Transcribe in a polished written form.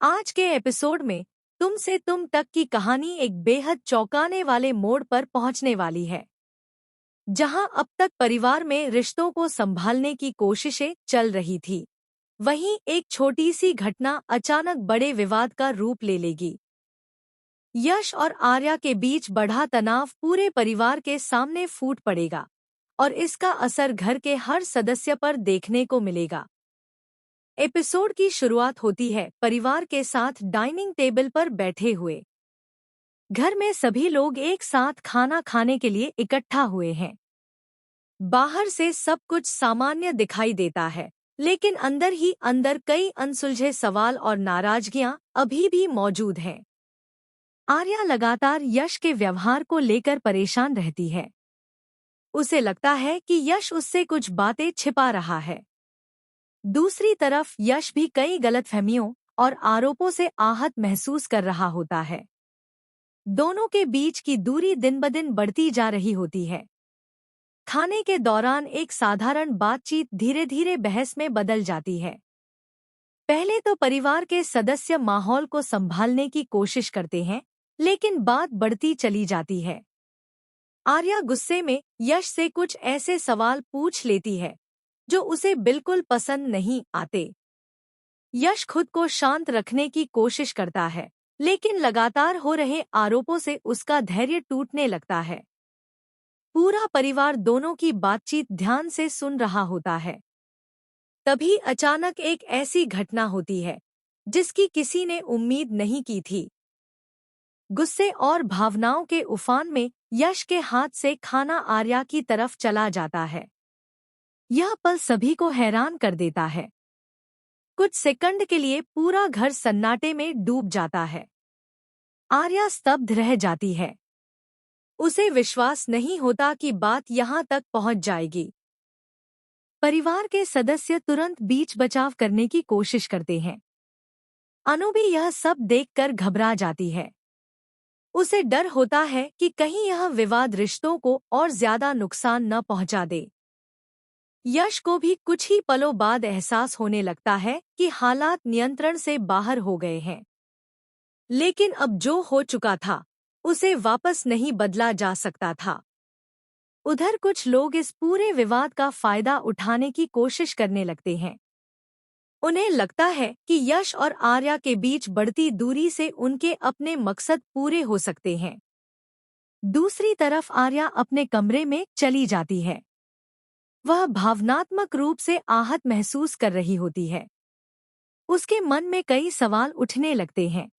आज के एपिसोड में तुम से तुम तक की कहानी एक बेहद चौंकाने वाले मोड़ पर पहुंचने वाली है, जहां अब तक परिवार में रिश्तों को संभालने की कोशिशें चल रही थी, वहीं एक छोटी सी घटना अचानक बड़े विवाद का रूप ले लेगी। यश और आर्या के बीच बढ़ा तनाव पूरे परिवार के सामने फूट पड़ेगा और इसका असर घर के हर सदस्य पर देखने को मिलेगा। एपिसोड की शुरुआत होती है परिवार के साथ डाइनिंग टेबल पर बैठे हुए। घर में सभी लोग एक साथ खाना खाने के लिए इकट्ठा हुए हैं। बाहर से सब कुछ सामान्य दिखाई देता है, लेकिन अंदर ही अंदर कई अनसुलझे सवाल और नाराजगियां अभी भी मौजूद हैं। आर्या लगातार यश के व्यवहार को लेकर परेशान रहती है। उसे लगता है कि यश उससे कुछ बातें छिपा रहा है। दूसरी तरफ यश भी कई गलतफहमियों और आरोपों से आहत महसूस कर रहा होता है। दोनों के बीच की दूरी दिन-ब-दिन बढ़ती जा रही होती है। खाने के दौरान एक साधारण बातचीत धीरे-धीरे बहस में बदल जाती है। पहले तो परिवार के सदस्य माहौल को संभालने की कोशिश करते हैं, लेकिन बात बढ़ती चली जाती है। आर्या गुस्से में यश से कुछ ऐसे सवाल पूछ लेती है जो उसे बिल्कुल पसंद नहीं आते। यश खुद को शांत रखने की कोशिश करता है, लेकिन लगातार हो रहे आरोपों से उसका धैर्य टूटने लगता है। पूरा परिवार दोनों की बातचीत ध्यान से सुन रहा होता है। तभी अचानक एक ऐसी घटना होती है जिसकी किसी ने उम्मीद नहीं की थी। गुस्से और भावनाओं के उफान में यश के हाथ से खाना आर्या की तरफ चला जाता है। यह पल सभी को हैरान कर देता है। कुछ सेकंड के लिए पूरा घर सन्नाटे में डूब जाता है। आर्या स्तब्ध रह जाती है। उसे विश्वास नहीं होता कि बात यहाँ तक पहुँच जाएगी। परिवार के सदस्य तुरंत बीच बचाव करने की कोशिश करते हैं। अनु भी यह सब देखकर घबरा जाती है। उसे डर होता है कि कहीं यह विवाद रिश्तों को और ज्यादा नुकसान न पहुँचा दे। यश को भी कुछ ही पलों बाद एहसास होने लगता है कि हालात नियंत्रण से बाहर हो गए हैं। लेकिन अब जो हो चुका था, उसे वापस नहीं बदला जा सकता था। उधर कुछ लोग इस पूरे विवाद का फायदा उठाने की कोशिश करने लगते हैं। उन्हें लगता है कि यश और आर्या के बीच बढ़ती दूरी से उनके अपने मकसद पूरे हो सकते हैं। दूसरी तरफ आर्या अपने कमरे में चली जाती है। वह भावनात्मक रूप से आहत महसूस कर रही होती है। उसके मन में कई सवाल उठने लगते हैं।